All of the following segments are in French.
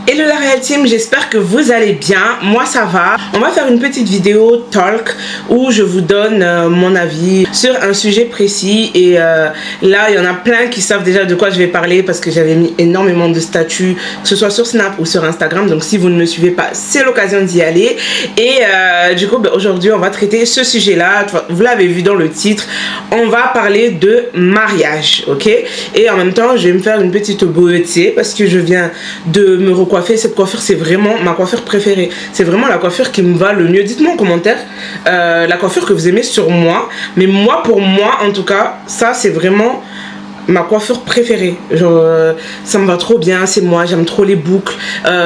Hello la Real Team, j'espère que vous allez bien, moi ça va. On va faire une petite vidéo talk où je vous donne mon avis sur un sujet précis et là il y en a plein qui savent déjà de quoi je vais parler parce que j'avais mis énormément de statuts, que ce soit sur Snap ou sur Instagram, donc si vous ne me suivez pas, c'est l'occasion d'y aller. Et du coup aujourd'hui on va traiter ce sujet là, vous l'avez vu dans le titre, on va parler de mariage, ok? Et en même temps je vais me faire une petite beauté parce que je viens de me recoiffer. Cette coiffure, c'est vraiment ma coiffure préférée. C'est vraiment la coiffure qui me va le mieux. Dites-moi en commentaire la coiffure que vous aimez sur moi. Mais moi, pour moi, en tout cas, ça, c'est vraiment ma coiffure préférée. Genre, ça me va trop bien. C'est moi. J'aime trop les boucles.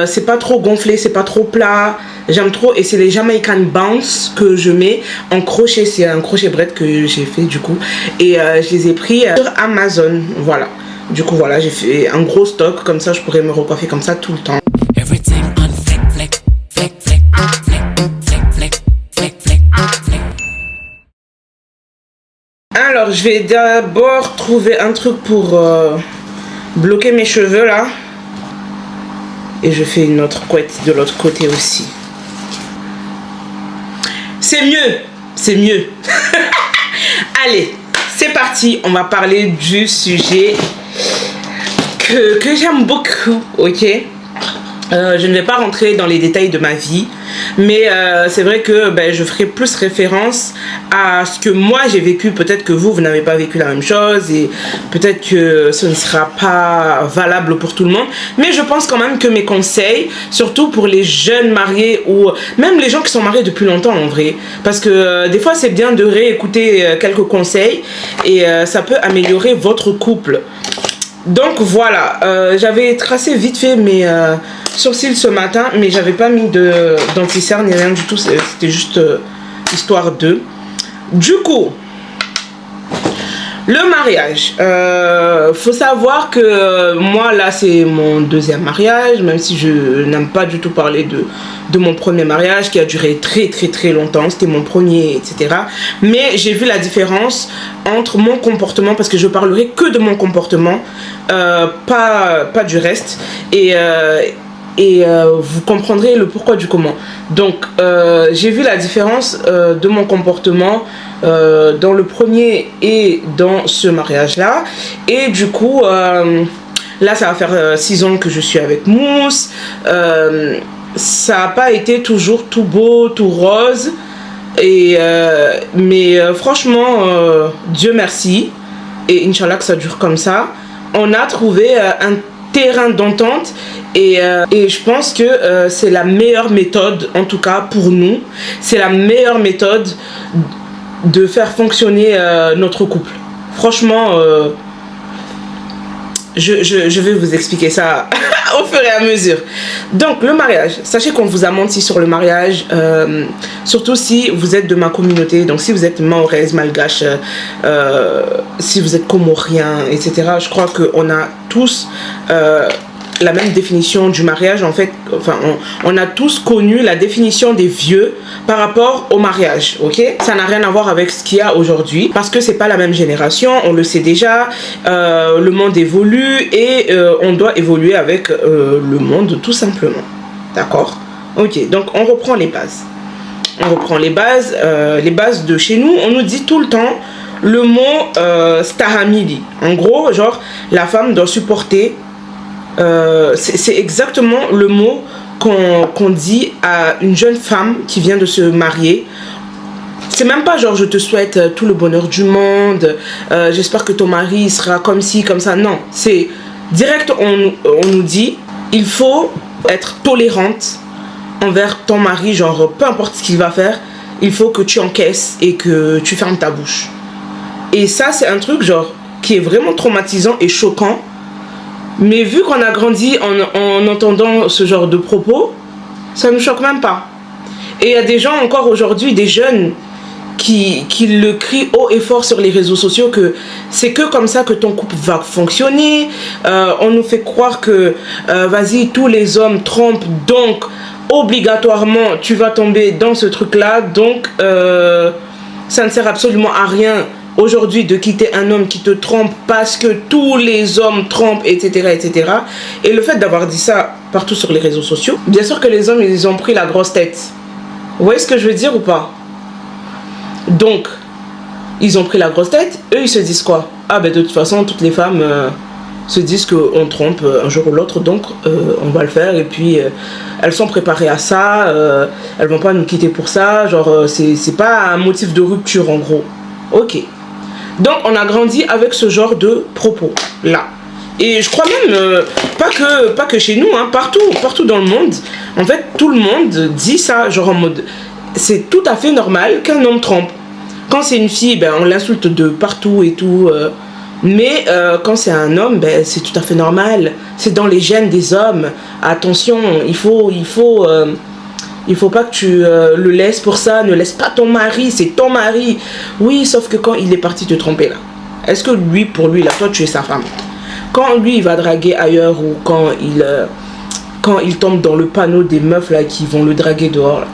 C'est pas trop gonflé. C'est pas trop plat. J'aime trop. Et c'est les Jamaican Bounce que je mets en crochet. C'est un crochet bread que j'ai fait du coup. Et je les ai pris sur Amazon. Voilà. Du coup voilà, j'ai fait un gros stock, comme ça je pourrais me recoiffer comme ça tout le temps. Alors je vais d'abord trouver un truc pour bloquer mes cheveux là. Et je fais une autre couette de l'autre côté aussi. C'est mieux, c'est mieux. Allez, c'est parti, on va parler du sujet que j'aime beaucoup, ok? Je ne vais pas rentrer dans les détails de ma vie, mais c'est vrai que je ferai plus référence à ce que moi j'ai vécu. Peut-être que vous n'avez pas vécu la même chose et peut-être que ce ne sera pas valable pour tout le monde, mais je pense quand même que mes conseils, surtout pour les jeunes mariés ou même les gens qui sont mariés depuis longtemps en vrai, parce que des fois c'est bien de réécouter quelques conseils et ça peut améliorer votre couple. Donc voilà, j'avais tracé vite fait mes sourcils ce matin, mais j'avais pas mis d'anti-cerne ni rien du tout, c'était juste histoire de. Du coup, le mariage, faut savoir que moi là c'est mon deuxième mariage, même si je n'aime pas du tout parler de mon premier mariage qui a duré très longtemps, c'était mon premier, etc. Mais j'ai vu la différence entre mon comportement, parce que je parlerai que de mon comportement, pas du reste, et vous comprendrez le pourquoi du comment. Donc j'ai vu la différence de mon comportement dans le premier et dans ce mariage là, et du coup là ça va faire 6 ans que je suis avec Mousse. Ça n'a pas été toujours tout beau, tout rose, et mais franchement Dieu merci et Inch'Allah que ça dure comme ça. On a trouvé un terrain d'entente et je pense que c'est la meilleure méthode, en tout cas pour nous, c'est la meilleure méthode de faire fonctionner notre couple. Franchement je vais vous expliquer ça au fur et à mesure. Donc le mariage, sachez qu'on vous a menti sur le mariage, surtout si vous êtes de ma communauté, donc si vous êtes mahoraise, malgache, si vous êtes comorien, etc. Je crois qu'on a tous la même définition du mariage en fait. Enfin on a tous connu la définition des vieux par rapport au mariage, ok? Ça n'a rien à voir avec ce qu'il y a aujourd'hui parce que c'est pas la même génération, on le sait déjà. Le monde évolue et on doit évoluer avec le monde tout simplement, d'accord? Ok, donc on reprend les bases. On reprend les bases de chez nous. On nous dit tout le temps le mot stahamili. En gros, genre la femme doit supporter. C'est exactement le mot qu'on dit à une jeune femme qui vient de se marier. C'est même pas genre je te souhaite tout le bonheur du monde, j'espère que ton mari sera comme ci, comme ça. Non, c'est direct, on nous dit il faut être tolérante envers ton mari, genre peu importe ce qu'il va faire, il faut que tu encaisses et que tu fermes ta bouche. Et ça c'est un truc genre qui est vraiment traumatisant et choquant. Mais vu qu'on a grandi en entendant ce genre de propos, ça ne nous choque même pas. Et il y a des gens encore aujourd'hui, des jeunes, qui le crient haut et fort sur les réseaux sociaux que c'est que comme ça que ton couple va fonctionner. On nous fait croire que vas-y, tous les hommes trompent, donc obligatoirement tu vas tomber dans ce truc-là. Donc ça ne sert absolument à rien aujourd'hui de quitter un homme qui te trompe parce que tous les hommes trompent, etc., etc. Et le fait d'avoir dit ça partout sur les réseaux sociaux, bien sûr que les hommes, ils ont pris la grosse tête. Vous voyez ce que je veux dire ou pas? Donc, ils ont pris la grosse tête, eux, ils se disent quoi? Ah ben de toute façon, toutes les femmes se disent qu'on trompe un jour ou l'autre, donc on va le faire. Et puis, elles sont préparées à ça, elles vont pas nous quitter pour ça, genre, c'est pas un motif de rupture, en gros. Ok. Donc, on a grandi avec ce genre de propos-là. Et je crois même, pas que chez nous, hein, partout dans le monde, en fait, tout le monde dit ça, genre en mode, c'est tout à fait normal qu'un homme trompe. Quand c'est une fille, ben, on l'insulte de partout et tout, mais quand c'est un homme, ben, c'est tout à fait normal. C'est dans les gènes des hommes. Attention, il faut pas que tu le laisses pour ça. Ne laisse pas ton mari, c'est ton mari. Oui, sauf que quand il est parti te tromper là, est-ce que lui, pour lui, là, toi, tu es sa femme? Quand lui, il va draguer ailleurs ou quand il tombe dans le panneau des meufs là qui vont le draguer dehors là,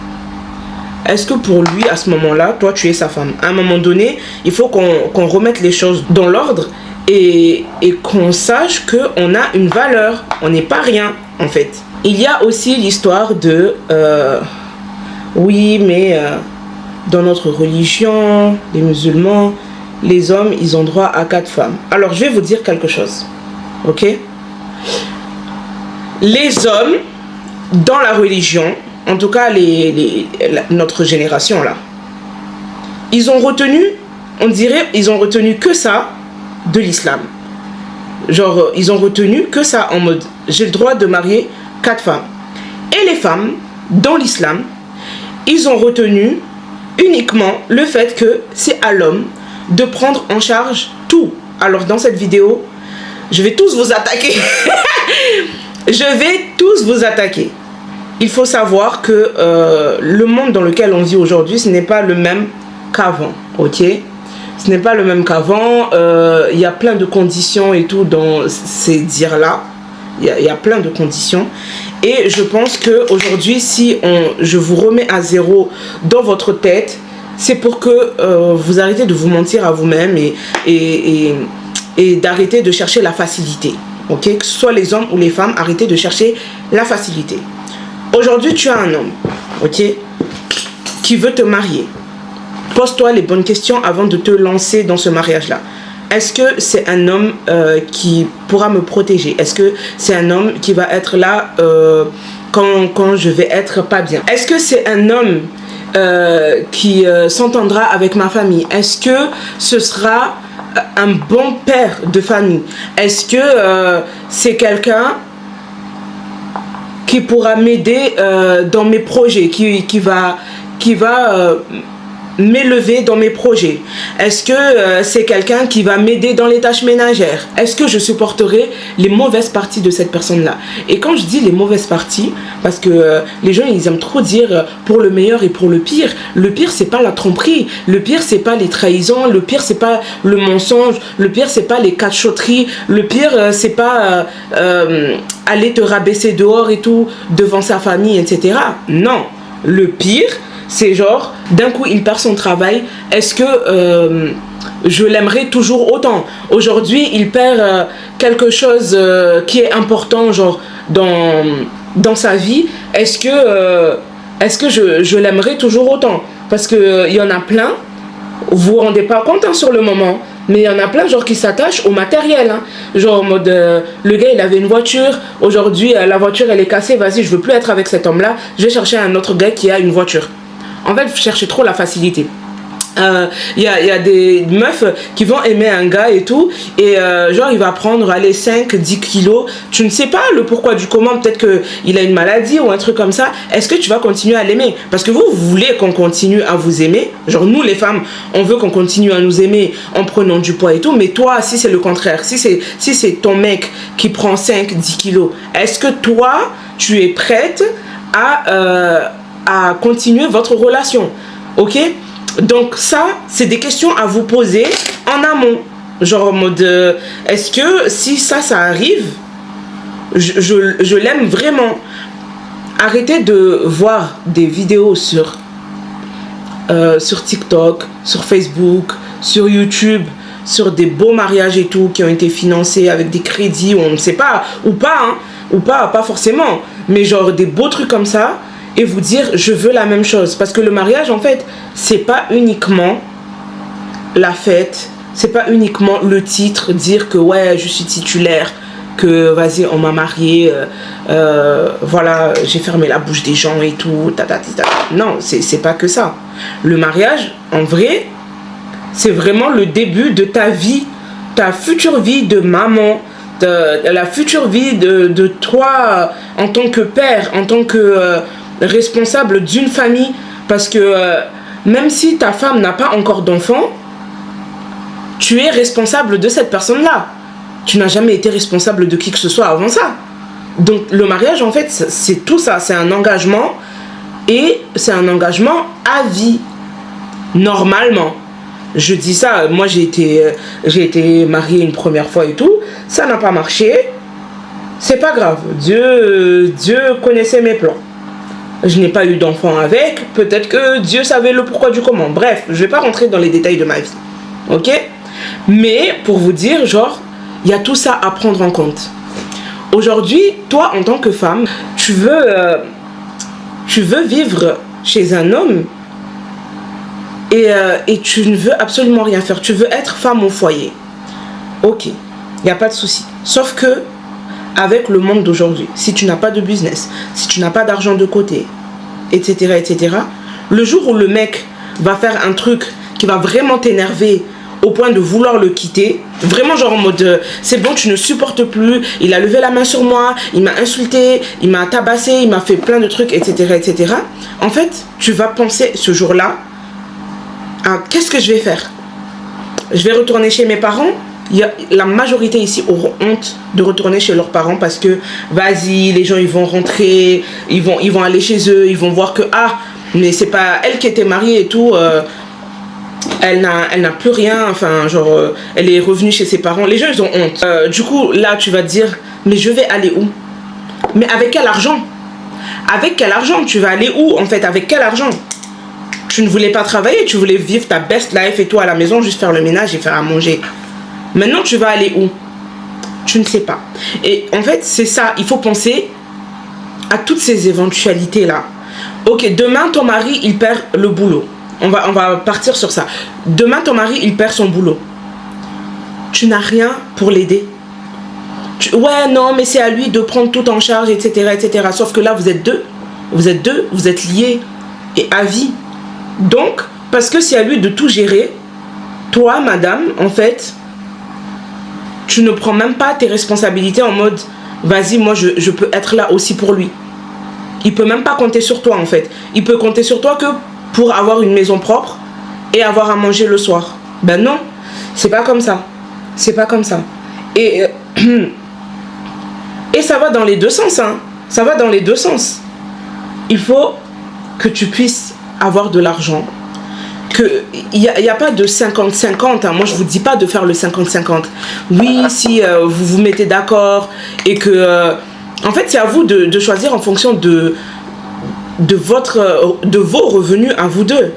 est-ce que pour lui, à ce moment-là, toi, tu es sa femme? À un moment donné, il faut qu'on remette les choses dans l'ordre et qu'on sache qu'on a une valeur. On n'est pas rien, en fait. Il y a aussi l'histoire de... oui, mais dans notre religion, les musulmans, les hommes, ils ont droit à 4 femmes. Alors, je vais vous dire quelque chose. Ok? Les hommes, dans la religion... En tout cas, notre génération là, ils ont retenu, on dirait, ils ont retenu que ça de l'islam. Genre, ils ont retenu que ça en mode, j'ai le droit de marier 4 femmes. Et les femmes, dans l'islam, ils ont retenu uniquement le fait que c'est à l'homme de prendre en charge tout. Alors, dans cette vidéo, je vais tous vous attaquer. Je vais tous vous attaquer. Il faut savoir que le monde dans lequel on vit aujourd'hui, ce n'est pas le même qu'avant, ok? Ce n'est pas le même qu'avant. Il y a plein de conditions et tout dans ces dires-là. Il y a plein de conditions. Et je pense qu'aujourd'hui, si je vous remets à zéro dans votre tête, c'est pour que vous arrêtez de vous mentir à vous-même et d'arrêter de chercher la facilité, ok? Que ce soit les hommes ou les femmes, arrêtez de chercher la facilité. Aujourd'hui, tu as un homme, ok, qui veut te marier. Pose-toi les bonnes questions avant de te lancer dans ce mariage-là. Est-ce que c'est un homme qui pourra me protéger? Est-ce que c'est un homme qui va être là quand je vais être pas bien? Est-ce que c'est un homme qui s'entendra avec ma famille? Est-ce que ce sera un bon père de famille? Est-ce que c'est quelqu'un qui pourra m'aider dans mes projets, qui va m'élever dans mes projets? Est-ce que c'est quelqu'un qui va m'aider dans les tâches ménagères? Est-ce que je supporterai les mauvaises parties de cette personne-là? Et quand je dis les mauvaises parties, parce que les gens, ils aiment trop dire pour le meilleur et pour le pire. Le pire, c'est pas la tromperie. Le pire, c'est pas les trahisons. Le pire, c'est pas le mensonge. Le pire, c'est pas les cachotteries. Le pire, c'est pas aller te rabaisser dehors et tout devant sa famille, etc. Non. Le pire, c'est genre, d'un coup, il perd son travail. Est-ce que je l'aimerais toujours autant? Aujourd'hui, il perd quelque chose qui est important, genre, dans sa vie. Est-ce que je l'aimerais toujours autant? Parce qu'il y en a plein, vous vous rendez pas compte hein, sur le moment, mais il y en a plein genre qui s'attachent au matériel, hein. Genre en mode le gars il avait une voiture, aujourd'hui la voiture elle est cassée, vas-y je veux plus être avec cet homme là, je vais chercher un autre gars qui a une voiture. En fait vous cherchez trop la facilité. Il y a des meufs qui vont aimer un gars et tout et genre il va prendre allez 5-10 kilos, tu ne sais pas le pourquoi du comment, peut-être qu'il a une maladie ou un truc comme ça. Est-ce que tu vas continuer à l'aimer? Parce que vous voulez qu'on continue à vous aimer, genre nous les femmes on veut qu'on continue à nous aimer en prenant du poids et tout, mais toi si c'est le contraire, si c'est ton mec qui prend 5-10 kilos, est-ce que toi tu es prête à continuer votre relation? Ok? Donc ça, c'est des questions à vous poser en amont. Genre en mode, est-ce que si ça arrive, je l'aime vraiment? Arrêtez de voir des vidéos sur TikTok, sur Facebook, sur YouTube, sur des beaux mariages et tout, qui ont été financés avec des crédits, on ne sait pas, ou pas, hein, ou pas forcément, mais genre des beaux trucs comme ça, et vous dire, je veux la même chose. Parce que le mariage, en fait, c'est pas uniquement la fête, c'est pas uniquement le titre, dire que ouais, je suis titulaire, que vas-y, on m'a marié, voilà, j'ai fermé la bouche des gens et tout, Non, c'est pas que ça. Le mariage, en vrai, c'est vraiment le début de ta vie, ta future vie de maman, de la future vie de toi en tant que père, en tant que responsable d'une famille. Parce que même si ta femme n'a pas encore d'enfant, tu es responsable de cette personne-là. Tu n'as jamais été responsable de qui que ce soit avant ça. Donc le mariage, en fait, c'est tout ça. C'est un engagement, et c'est un engagement à vie. Normalement. Je dis ça, moi j'ai été mariée une première fois et tout. Ça n'a pas marché. C'est pas grave. Dieu connaissait mes plans. Je n'ai pas eu d'enfant avec. Peut-être que Dieu savait le pourquoi du comment. Bref, je vais pas rentrer dans les détails de ma vie. Ok? Mais pour vous dire, genre, il y a tout ça à prendre en compte. Aujourd'hui, toi, en tant que femme, tu veux vivre chez un homme et tu ne veux absolument rien faire. Tu veux être femme au foyer. Ok, il n'y a pas de souci. Sauf que, avec le monde d'aujourd'hui, si tu n'as pas de business, si tu n'as pas d'argent de côté, etc., le jour où le mec va faire un truc qui va vraiment t'énerver au point de vouloir le quitter, vraiment genre en mode c'est bon, tu ne supportes plus, il a levé la main sur moi, il m'a insulté, il m'a tabassé, il m'a fait plein de trucs, etc., en fait, tu vas penser ce jour-là à qu'est-ce que je vais faire? Je vais retourner chez mes parents. La majorité ici auront honte de retourner chez leurs parents parce que vas-y, les gens ils vont rentrer, ils vont aller chez eux, ils vont voir que ah, mais c'est pas elle qui était mariée et tout, elle n'a plus rien, enfin genre elle est revenue chez ses parents. Les gens ils ont honte. Du coup là tu vas te dire mais je vais aller où? Mais avec quel argent? Avec quel argent? Tu vas aller où en fait? Avec quel argent? Tu ne voulais pas travailler, tu voulais vivre ta best life et toi à la maison juste faire le ménage et faire à manger. Maintenant tu vas aller où? Tu ne sais pas. Et en fait c'est ça, il faut penser à toutes ces éventualités là. Ok, demain ton mari il perd le boulot. On va partir sur ça. Demain ton mari il perd son boulot. Tu n'as rien pour l'aider. Ouais non mais c'est à lui de prendre tout en charge, etc. Sauf que là vous êtes deux, vous êtes liés et à vie. Donc parce que c'est à lui de tout gérer, toi madame en fait tu ne prends même pas tes responsabilités en mode vas-y moi je peux être là aussi pour lui. Il peut même pas compter sur toi en fait. Il peut compter sur toi que pour avoir une maison propre et avoir à manger le soir. Ben non, c'est pas comme ça. C'est pas comme ça. Et ça va dans les deux sens, hein. Ça va dans les deux sens. Il faut que tu puisses avoir de l'argent. Il n'y a pas de 50-50, hein. Moi je vous dis pas de faire le 50-50. Oui, si vous vous mettez d'accord et que en fait c'est à vous de choisir en fonction de vos revenus à vous deux.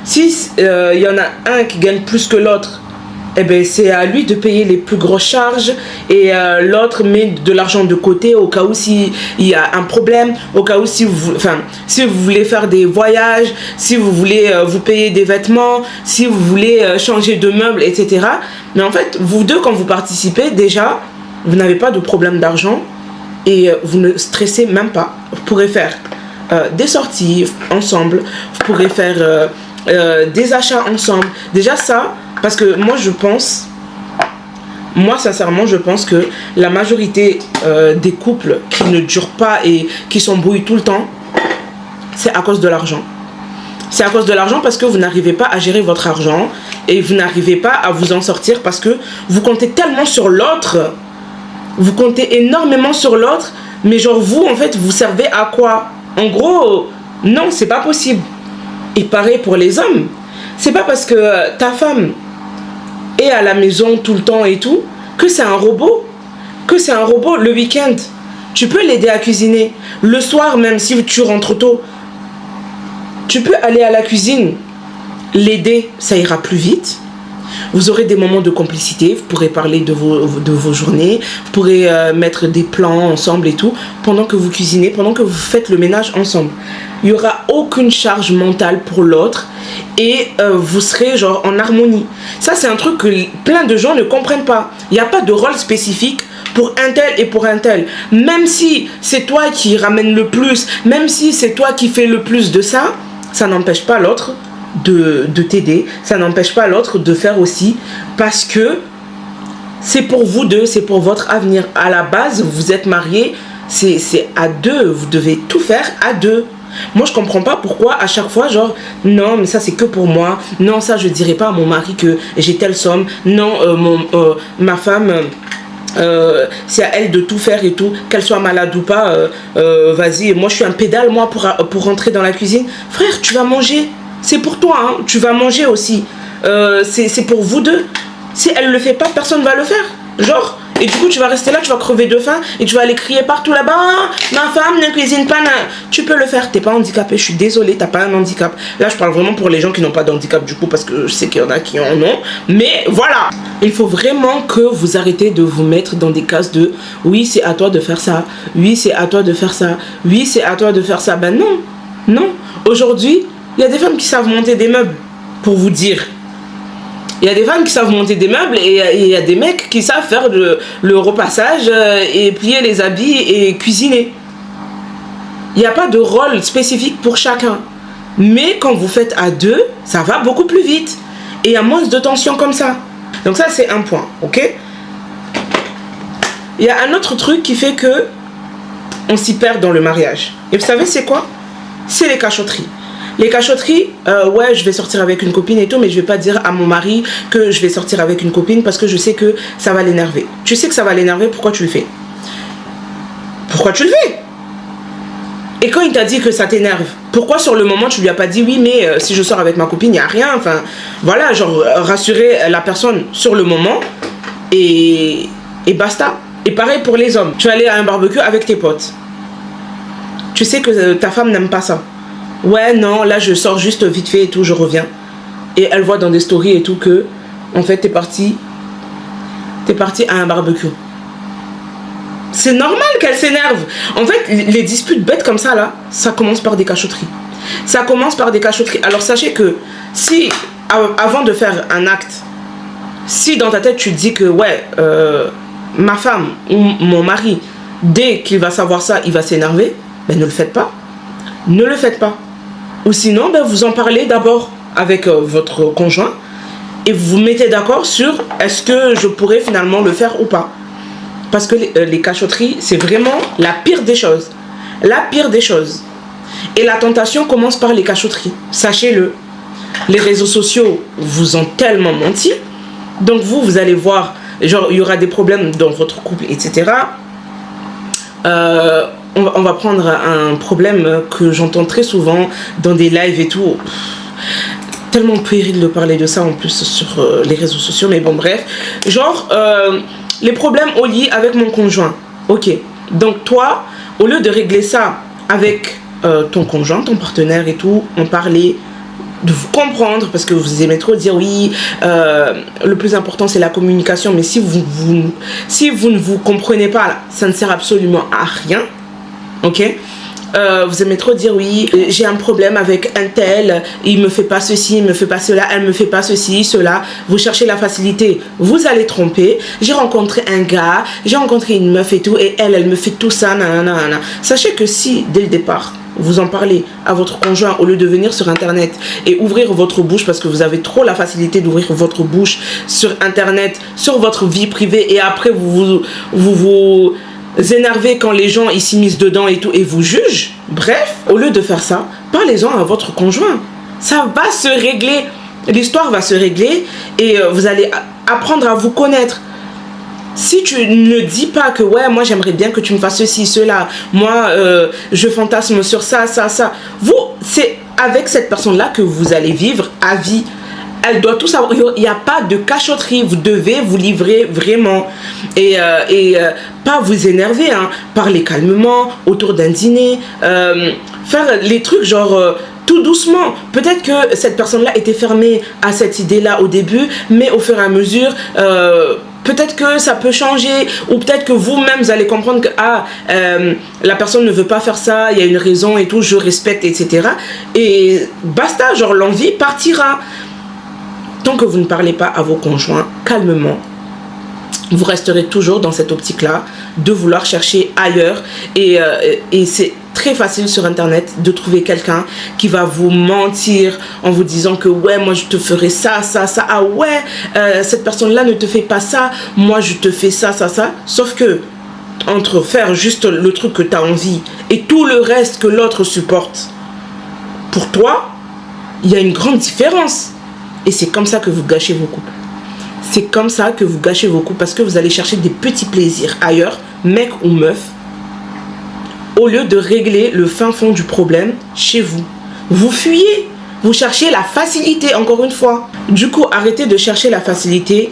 Si y en a un qui gagne plus que l'autre, eh ben c'est à lui de payer les plus grosses charges et l'autre met de l'argent de côté au cas où s'il y a un problème, au cas où si vous voulez faire des voyages, si vous voulez vous payer des vêtements, si vous voulez changer de meubles, etc. Mais en fait, vous deux, quand vous participez, déjà, vous n'avez pas de problème d'argent et vous ne stressez même pas. Vous pourrez faire des sorties ensemble, vous pourrez faire des achats ensemble. Déjà ça, parce que moi sincèrement je pense que la majorité des couples qui ne durent pas et qui s'embrouillent tout le temps, c'est à cause de l'argent. C'est à cause de l'argent parce que vous n'arrivez pas à gérer votre argent et vous n'arrivez pas à vous en sortir parce que vous comptez tellement sur l'autre, vous comptez énormément sur l'autre, mais genre vous en fait vous servez à quoi? En gros, non, c'est pas possible. Et pareil pour les hommes. C'est pas parce que ta femme est à la maison tout le temps et tout que c'est un robot. Que c'est un robot le week-end. Tu peux l'aider à cuisiner. Le soir même si tu rentres tôt, tu peux aller à la cuisine, l'aider, ça ira plus vite. Vous aurez des moments de complicité, vous pourrez parler de vos journées, vous pourrez mettre des plans ensemble et tout, pendant que vous cuisinez, pendant que vous faites le ménage ensemble. Il n'y aura aucune charge mentale pour l'autre et vous serez genre en harmonie. Ça, c'est un truc que plein de gens ne comprennent pas. Il n'y a pas de rôle spécifique pour un tel et pour un tel. Même si c'est toi qui ramène le plus, même si c'est toi qui fais le plus de ça, ça n'empêche pas l'autre de t'aider, ça n'empêche pas l'autre de faire aussi, parce que c'est pour vous deux, c'est pour votre avenir. À la base, vous êtes mariés, c'est à deux, vous devez tout faire à deux. Moi, je comprends pas pourquoi à chaque fois, genre, non, mais ça c'est que pour moi, non, ça je dirais pas à mon mari que j'ai telle somme, non, ma femme... c'est à elle de tout faire et tout, qu'elle soit malade ou pas, vas-y, moi je suis un pédale moi pour rentrer dans la cuisine. Frère, tu vas manger, c'est pour toi, hein, tu vas manger aussi, c'est pour vous deux. Si elle le fait pas, personne va le faire, genre. Et du coup tu vas rester là, tu vas crever de faim et tu vas aller crier partout là-bas, ma femme ne cuisine pas. Tu peux le faire, t'es pas handicapé, je suis désolée, t'as pas un handicap. Là je parle vraiment pour les gens qui n'ont pas de handicap du coup, parce que je sais qu'il y en a qui en ont. Mais voilà, il faut vraiment que vous arrêtez de vous mettre dans des cases de oui c'est à toi de faire ça, oui c'est à toi de faire ça, oui c'est à toi de faire ça. Ben non, non. Aujourd'hui, il y a des femmes qui savent monter des meubles, pour vous dire. Il y a des femmes qui savent monter des meubles et il y a des mecs qui savent faire le repassage et plier les habits et cuisiner. Il n'y a pas de rôle spécifique pour chacun. Mais quand vous faites à deux, ça va beaucoup plus vite. Et il y a moins de tension comme ça. Donc ça, c'est un point, ok? Il y a un autre truc qui fait que on s'y perd dans le mariage. Et vous savez, c'est quoi? C'est les cachotteries. Les cachotteries, ouais, je vais sortir avec une copine et tout, mais je vais pas dire à mon mari que je vais sortir avec une copine parce que je sais que ça va l'énerver. Tu sais que ça va l'énerver, pourquoi tu le fais? Pourquoi tu le fais? Et quand il t'a dit que ça t'énerve, pourquoi sur le moment tu lui as pas dit oui, mais si je sors avec ma copine, il n'y a rien, enfin, voilà, genre rassurer la personne sur le moment et basta. Et pareil pour les hommes, tu vas aller à un barbecue avec tes potes. Tu sais que ta femme n'aime pas ça. Ouais, non, là je sors juste vite fait et tout, je reviens. Et elle voit dans des stories et tout que, en fait, t'es parti à un barbecue. C'est normal qu'elle s'énerve. En fait, les disputes bêtes comme ça, là, ça commence par des cachotteries. Ça commence par des cachotteries. Alors sachez que si, avant de faire un acte, si dans ta tête tu te dis que, ouais, ma femme ou mon mari, dès qu'il va savoir ça, il va s'énerver, ben ne le faites pas. Ne le faites pas. Ou sinon, ben, vous en parlez d'abord avec votre conjoint et vous vous mettez d'accord sur est-ce que je pourrais finalement le faire ou pas. Parce que les cachotteries, c'est vraiment la pire des choses. La pire des choses. Et la tentation commence par les cachotteries. Sachez-le. Les réseaux sociaux vous ont tellement menti. Donc vous allez voir, genre, il y aura des problèmes dans votre couple, etc. On va prendre un problème que j'entends très souvent dans des lives et tout. Tellement péril de parler de ça en plus sur les réseaux sociaux, mais bon, bref. Genre, les problèmes au lit avec mon conjoint. Ok. Donc, toi, au lieu de régler ça avec ton conjoint, ton partenaire et tout, en parler, de vous comprendre, parce que vous aimez trop dire oui, le plus important c'est la communication, mais si vous ne vous comprenez pas, ça ne sert absolument à rien. Ok, vous aimez trop dire oui, j'ai un problème avec un tel, il me fait pas ceci, il me fait pas cela, elle me fait pas ceci, cela. Vous cherchez la facilité, vous allez tromper. J'ai rencontré un gars, j'ai rencontré une meuf et tout, et elle me fait tout ça, nanana. Sachez que si dès le départ vous en parlez à votre conjoint au lieu de venir sur internet et ouvrir votre bouche, parce que vous avez trop la facilité d'ouvrir votre bouche sur internet, sur votre vie privée, et après vous énervez quand les gens ils s'immiscent dedans et tout et vous jugent. Bref, au lieu de faire ça, parlez-en à votre conjoint. Ça va se régler, l'histoire va se régler et vous allez apprendre à vous connaître. Si tu ne dis pas que ouais, moi j'aimerais bien que tu me fasses ceci, cela, moi je fantasme sur ça, vous, c'est avec cette personne-là que vous allez vivre à vie. Elle doit tout savoir. Il n'y a pas de cachotterie. Vous devez vous livrer vraiment. Et pas vous énerver. Hein. Parler calmement autour d'un dîner. Faire les trucs genre tout doucement. Peut-être que cette personne-là était fermée à cette idée-là au début, mais au fur et à mesure, peut-être que ça peut changer, ou peut-être que vous-même, vous allez comprendre que la personne ne veut pas faire ça, il y a une raison et tout, je respecte, etc. Et basta, genre l'envie partira. Tant que vous ne parlez pas à vos conjoints, calmement, vous resterez toujours dans cette optique-là de vouloir chercher ailleurs. Et c'est très facile sur Internet de trouver quelqu'un qui va vous mentir en vous disant que ouais, moi je te ferai ça, ça, ça. Ah ouais, cette personne-là ne te fait pas ça, moi je te fais ça, ça, ça. Sauf que entre faire juste le truc que tu as envie et tout le reste que l'autre supporte, pour toi, il y a une grande différence. Et c'est comme ça que vous gâchez vos couples. C'est comme ça que vous gâchez vos couples parce que vous allez chercher des petits plaisirs ailleurs, mec ou meuf, au lieu de régler le fin fond du problème chez vous. Vous fuyez, vous cherchez la facilité, encore une fois. Du coup, arrêtez de chercher la facilité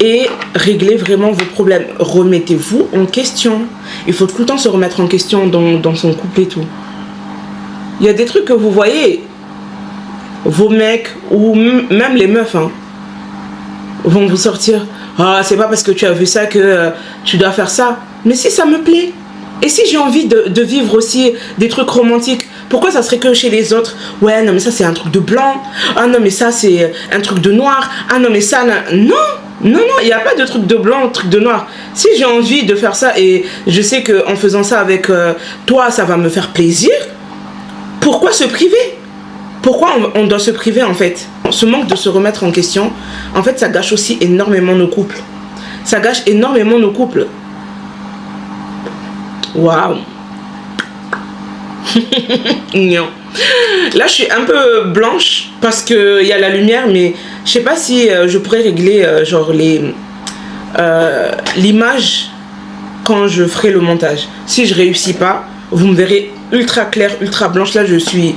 et réglez vraiment vos problèmes. Remettez-vous en question. Il faut tout le temps se remettre en question dans son couple et tout. Il y a des trucs que vous voyez, vos mecs ou même les meufs, hein, vont vous sortir. Ah, c'est pas parce que tu as vu ça que tu dois faire ça. Mais si ça me plaît. Et si j'ai envie de vivre aussi des trucs romantiques, pourquoi ça serait que chez les autres? Ouais, non, mais ça, c'est un truc de blanc. Ah, non, mais ça, c'est un truc de noir. Ah, non, mais ça, non, non, il n'y a pas de truc de blanc, truc de noir. Si j'ai envie de faire ça et je sais qu'en faisant ça avec toi, ça va me faire plaisir, pourquoi se priver? Pourquoi on doit se priver en fait? Ce manque de se remettre en question, en fait, ça gâche aussi énormément nos couples. Ça gâche énormément nos couples. Waouh. Non. Là, je suis un peu blanche parce qu'il y a la lumière, mais je sais pas si je pourrais régler genre l'image quand je ferai le montage. Si je réussis pas, vous me verrez ultra claire, ultra blanche. Là, je suis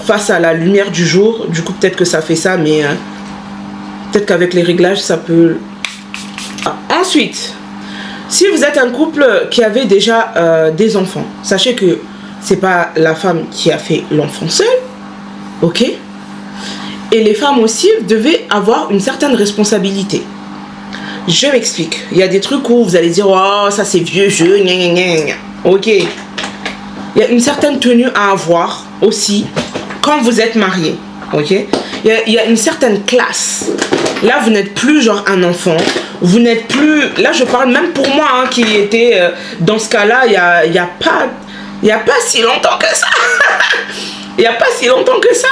face à la lumière du jour. Du coup, peut-être que ça fait ça, mais peut-être qu'avec les réglages, ça peut... Ensuite, si vous êtes un couple qui avait déjà des enfants, sachez que c'est pas la femme qui a fait l'enfant seul, ok? Et les femmes aussi devaient avoir une certaine responsabilité. Je m'explique. Il y a des trucs où vous allez dire, oh, ça c'est vieux jeu, gna gna gna gna. Ok. Il y a une certaine tenue à avoir aussi quand vous êtes marié, ok? Il y a une certaine classe. Là, vous n'êtes plus genre un enfant. Vous n'êtes plus... Là, je parle même pour moi, hein, qui était dans ce cas-là, il y a pas si longtemps que ça. Il n'y a pas si longtemps que ça.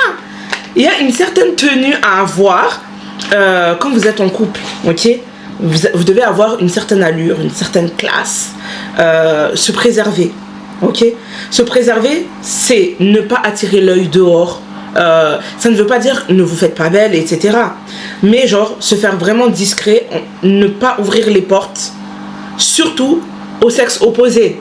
Il y a une certaine tenue à avoir quand vous êtes en couple, ok? Vous devez avoir une certaine allure, une certaine classe. Se préserver, ok? Se préserver, c'est ne pas attirer l'œil dehors. Ça ne veut pas dire ne vous faites pas belle, etc. Mais genre se faire vraiment discret, ne pas ouvrir les portes, surtout au sexe opposé.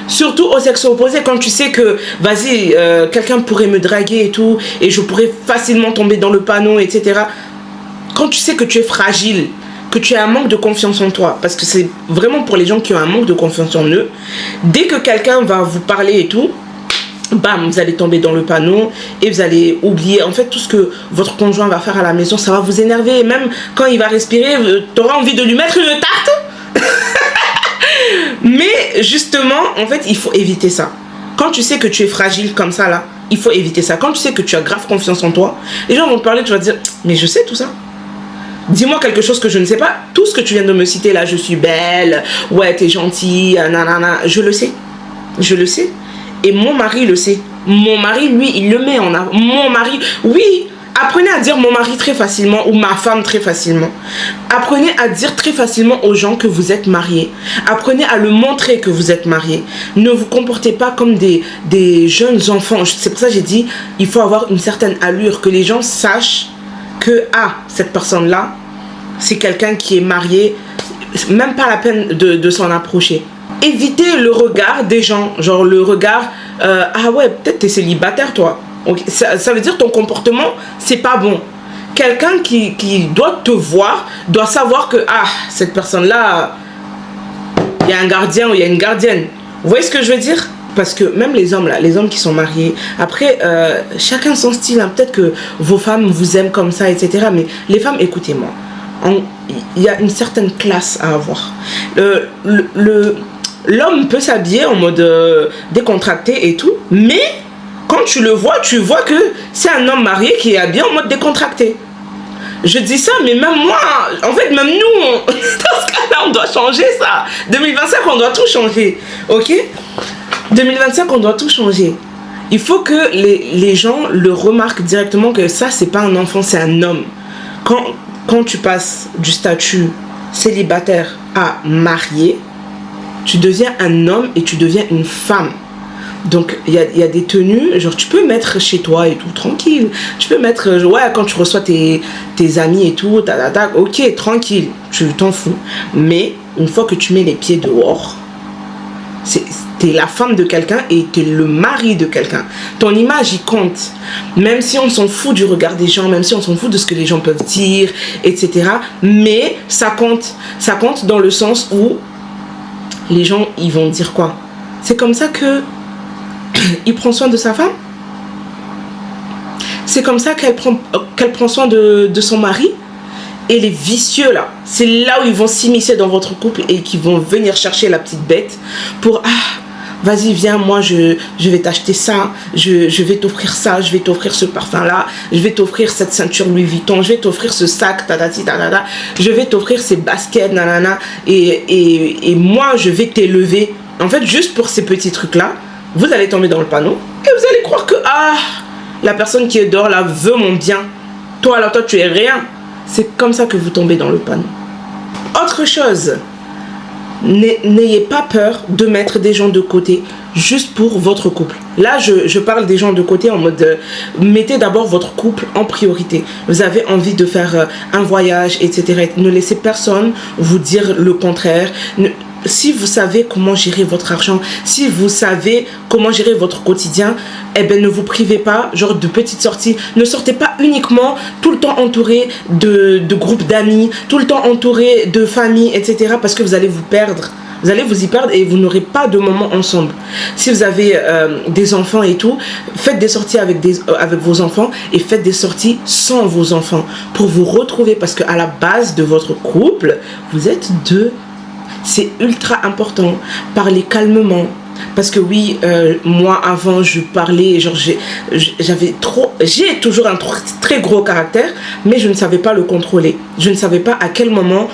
Surtout au sexe opposé, quand tu sais que vas-y, quelqu'un pourrait me draguer et tout, et je pourrais facilement tomber dans le panneau, etc. Quand tu sais que tu es fragile, que tu as un manque de confiance en toi, parce que c'est vraiment pour les gens qui ont un manque de confiance en eux, dès que quelqu'un va vous parler et tout, bam, vous allez tomber dans le panneau et vous allez oublier en fait tout ce que votre conjoint va faire à la maison. Ça va vous énerver, et même quand il va respirer, tu auras envie de lui mettre une tarte. Mais justement, en fait, il faut éviter ça. Quand tu sais que tu es fragile comme ça là, il faut éviter ça. Quand tu sais que tu as grave confiance en toi, les gens vont te parler, tu vas te dire, mais je sais tout ça. Dis-moi quelque chose que je ne sais pas. Tout ce que tu viens de me citer là, je suis belle, ouais, t'es gentille, nanana, je le sais. Je le sais. Et mon mari le sait. Mon mari, lui, il le met en avant. Mon mari, oui, apprenez à dire mon mari très facilement ou ma femme très facilement. Apprenez à dire très facilement aux gens que vous êtes mariés. Apprenez à le montrer que vous êtes mariés. Ne vous comportez pas comme des jeunes enfants. C'est pour ça que j'ai dit, il faut avoir une certaine allure, que les gens sachent que, ah, cette personne-là, c'est quelqu'un qui est marié. Même pas la peine de s'en approcher. Évitez le regard des gens, genre le regard, ah ouais, peut-être t'es célibataire toi. Okay. Ça veut dire ton comportement, c'est pas bon. Quelqu'un qui doit te voir, doit savoir que, ah, cette personne-là, il y a un gardien ou il y a une gardienne. Vous voyez ce que je veux dire? Parce que même les hommes là, les hommes qui sont mariés, après chacun son style, hein. Peut-être que vos femmes vous aiment comme ça, etc. Mais les femmes, écoutez-moi, il y a une certaine classe à avoir. L'homme peut s'habiller en mode décontracté et tout, mais quand tu le vois, tu vois que c'est un homme marié qui est habillé en mode décontracté. Je dis ça, mais même moi, en fait, même nous, dans ce cas-là, on doit changer ça. 2025, on doit tout changer, ok? 2025, on doit tout changer. Il faut que les gens le remarquent directement que ça, c'est pas un enfant, c'est un homme. Quand tu passes du statut célibataire à marié, tu deviens un homme et tu deviens une femme. Donc, il y a des tenues, genre, tu peux mettre chez toi et tout, tranquille. Tu peux mettre, ouais, quand tu reçois tes amis et tout, ok, tranquille, tu t'en fous. Mais, une fois que tu mets les pieds dehors, t'es la femme de quelqu'un et t'es le mari de quelqu'un. Ton image, il compte. Même si on s'en fout du regard des gens, même si on s'en fout de ce que les gens peuvent dire, etc. Mais, ça compte. Ça compte dans le sens où les gens, ils vont dire quoi? C'est comme ça que il prend soin de sa femme. C'est comme ça qu'elle prend soin de son mari. Et les vicieux là, c'est là où ils vont s'immiscer dans votre couple et qui vont venir chercher la petite bête pour vas-y viens, moi je vais t'acheter ça, je vais t'offrir ça, je vais t'offrir ce parfum là, je vais t'offrir cette ceinture Louis Vuitton, je vais t'offrir ce sac je vais t'offrir ces baskets nanana et moi je vais t'élever. En fait, juste pour ces petits trucs là, vous allez tomber dans le panneau et vous allez croire que la personne qui est dehors là veut mon bien. Toi tu es rien. C'est comme ça que vous tombez dans le panneau. Autre chose, n'ayez pas peur de mettre des gens de côté juste pour votre couple. Là, je parle des gens de côté en mode mettez d'abord votre couple en priorité. Vous avez envie de faire un voyage, etc. Ne laissez personne vous dire le contraire. Si vous savez comment gérer votre argent, si vous savez comment gérer votre quotidien, eh ben ne vous privez pas, genre de petites sorties. Ne sortez pas uniquement tout le temps entouré de groupes d'amis, tout le temps entouré de famille, etc. Parce que vous allez vous perdre. Vous allez vous y perdre et vous n'aurez pas de moment ensemble. Si vous avez des enfants et tout, faites des sorties avec vos enfants et faites des sorties sans vos enfants pour vous retrouver. Parce qu'à la base de votre couple, vous êtes deux. C'est ultra important. Parlez calmement. Parce que oui, moi avant je parlais, genre j'ai toujours un très gros caractère, mais je ne savais pas le contrôler. Je ne savais pas à quel moment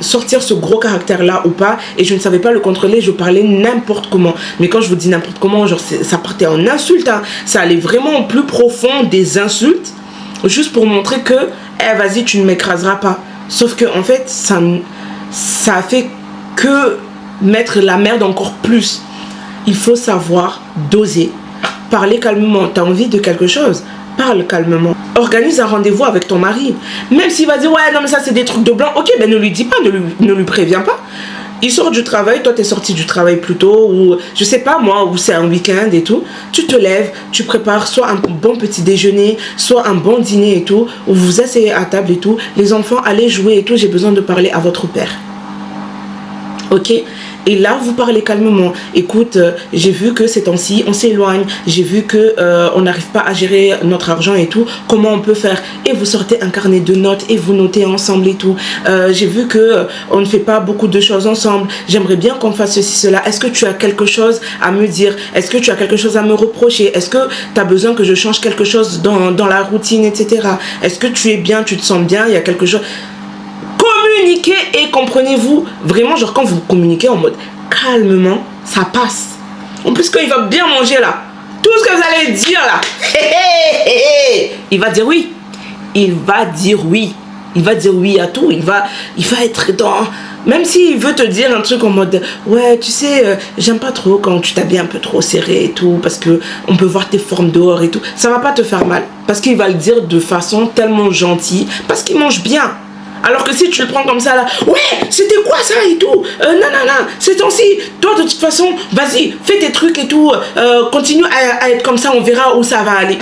sortir ce gros caractère là ou pas, et je ne savais pas le contrôler. Je parlais n'importe comment. Mais quand je vous dis n'importe comment, genre ça partait en insultes, hein. Ça allait vraiment au plus profond des insultes, juste pour montrer que vas-y, tu ne m'écraseras pas. Sauf que en fait ça a fait que mettre la merde encore plus. Il faut savoir doser. Parler calmement. Tu as envie de quelque chose, parle calmement. Organise un rendez-vous avec ton mari. Même s'il va dire ouais non mais ça c'est des trucs de blanc, ok, ben ne lui dis pas, ne lui préviens pas. Il sort du travail, toi t'es sorti du travail plus tôt, ou je sais pas moi, ou c'est un week-end et tout. Tu te lèves, tu prépares soit un bon petit déjeuner, soit un bon dîner et tout, ou vous vous asseyez à table et tout. Les enfants, allez jouer et tout, j'ai besoin de parler à votre père. Ok? Et là, vous parlez calmement. Écoute, j'ai vu que ces temps-ci, on s'éloigne. J'ai vu que on n'arrive pas à gérer notre argent et tout. Comment on peut faire? Et vous sortez un carnet de notes et vous notez ensemble et tout. J'ai vu que on ne fait pas beaucoup de choses ensemble. J'aimerais bien qu'on fasse ceci, cela. Est-ce que tu as quelque chose à me dire? Est-ce que tu as quelque chose à me reprocher? Est-ce que tu as besoin que je change quelque chose dans la routine, etc. Est-ce que tu es bien, tu te sens bien? Il y a quelque chose... Communiquez et comprenez-vous vraiment, genre quand vous communiquez en mode calmement, ça passe. En plus quand il va bien manger là, tout ce que vous allez dire là, il va dire oui. Il va dire oui. Il va dire oui à tout. Il va être dans... Même s'il veut te dire un truc en mode ouais tu sais j'aime pas trop quand tu t'habilles un peu trop serré et tout, parce que on peut voir tes formes dehors et tout, ça va pas te faire mal, parce qu'il va le dire de façon tellement gentille, parce qu'il mange bien. Alors que si tu le prends comme ça là, ouais, c'était quoi ça et tout, non, c'est temps-ci, toi de toute façon, vas-y, fais tes trucs et tout, continue à être comme ça, on verra où ça va aller.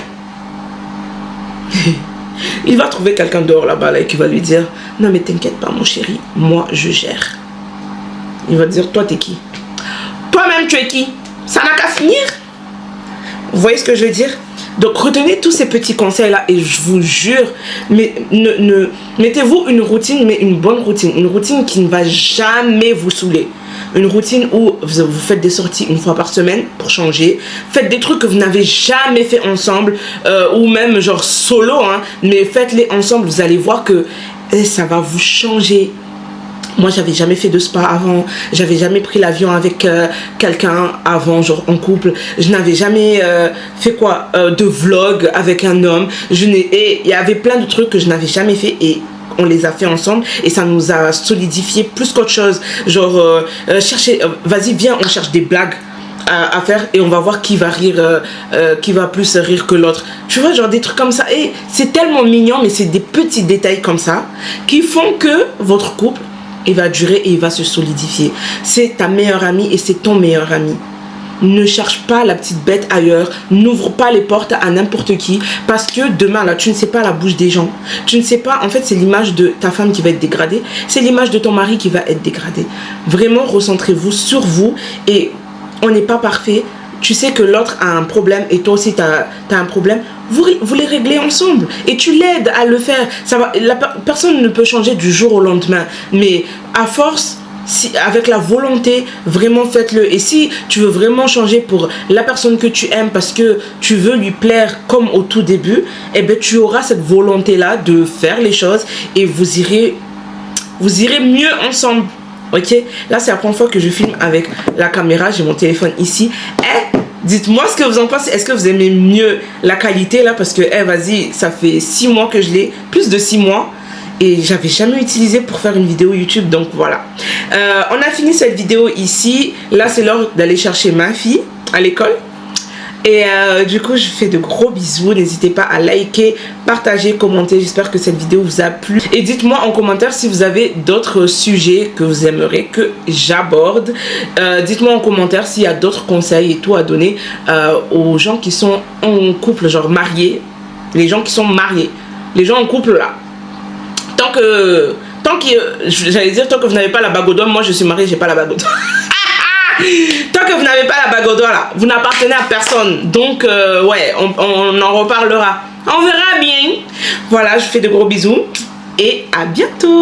Il va trouver quelqu'un dehors là-bas là, et qui va lui dire, non mais t'inquiète pas mon chéri, moi je gère. Il va dire, toi t'es qui? Toi-même tu es qui? Ça n'a qu'à finir. Vous voyez ce que je veux dire? Donc retenez tous ces petits conseils là et je vous jure, mais mettez-vous une routine, mais une bonne routine, une routine qui ne va jamais vous saouler. Une routine où vous faites des sorties une fois par semaine pour changer. Faites des trucs que vous n'avez jamais fait ensemble ou même genre solo, hein, mais faites-les ensemble. Vous allez voir que ça va vous changer. Moi, j'avais jamais fait de spa avant. J'avais jamais pris l'avion avec quelqu'un avant, genre en couple. Je n'avais jamais fait quoi de vlog avec un homme. Et il y avait plein de trucs que je n'avais jamais fait et on les a fait ensemble et ça nous a solidifié plus qu'autre chose. Genre, vas-y, viens, on cherche des blagues à faire et on va voir qui va rire, qui va plus rire que l'autre. Tu vois, genre des trucs comme ça. Et c'est tellement mignon, mais c'est des petits détails comme ça qui font que votre couple, il va durer et il va se solidifier. C'est ta meilleure amie et c'est ton meilleur ami. Ne cherche pas la petite bête ailleurs. N'ouvre pas les portes à n'importe qui. Parce que demain, là, tu ne sais pas la bouche des gens. Tu ne sais pas, en fait, c'est l'image de ta femme qui va être dégradée. C'est l'image de ton mari qui va être dégradée. Vraiment, recentrez-vous sur vous. Et on n'est pas parfait. Tu sais que l'autre a un problème et toi aussi, tu as un problème. Vous les réglez ensemble et tu l'aides à le faire. Personne ne peut changer du jour au lendemain. Mais à force, avec la volonté, vraiment faites-le. Et si tu veux vraiment changer pour la personne que tu aimes parce que tu veux lui plaire comme au tout début, eh bien, tu auras cette volonté-là de faire les choses et vous irez mieux ensemble. Ok, là c'est la première fois que je filme avec la caméra, j'ai mon téléphone ici. Dites-moi ce que vous en pensez. Est-ce que vous aimez mieux la qualité là? Parce que vas-y, ça fait 6 mois que je l'ai, plus de 6 mois. Et j'avais jamais utilisé pour faire une vidéo YouTube. Donc voilà, on a fini cette vidéo ici. Là c'est l'heure d'aller chercher ma fille à l'école. Et du coup, je fais de gros bisous. N'hésitez pas à liker, partager, commenter. J'espère que cette vidéo vous a plu. Et dites-moi en commentaire si vous avez d'autres sujets que vous aimeriez que j'aborde. Dites-moi en commentaire s'il y a d'autres conseils et tout à donner aux gens qui sont en couple, genre mariés. Les gens qui sont mariés. Les gens en couple là. Tant que vous n'avez pas la bague au doigt, moi je suis mariée, j'ai pas la bague au doigt. Tant que vous n'avez pas la bague au doigt là, vous n'appartenez à personne. Donc ouais, on en reparlera. On verra bien. Voilà, je fais de gros bisous et à bientôt.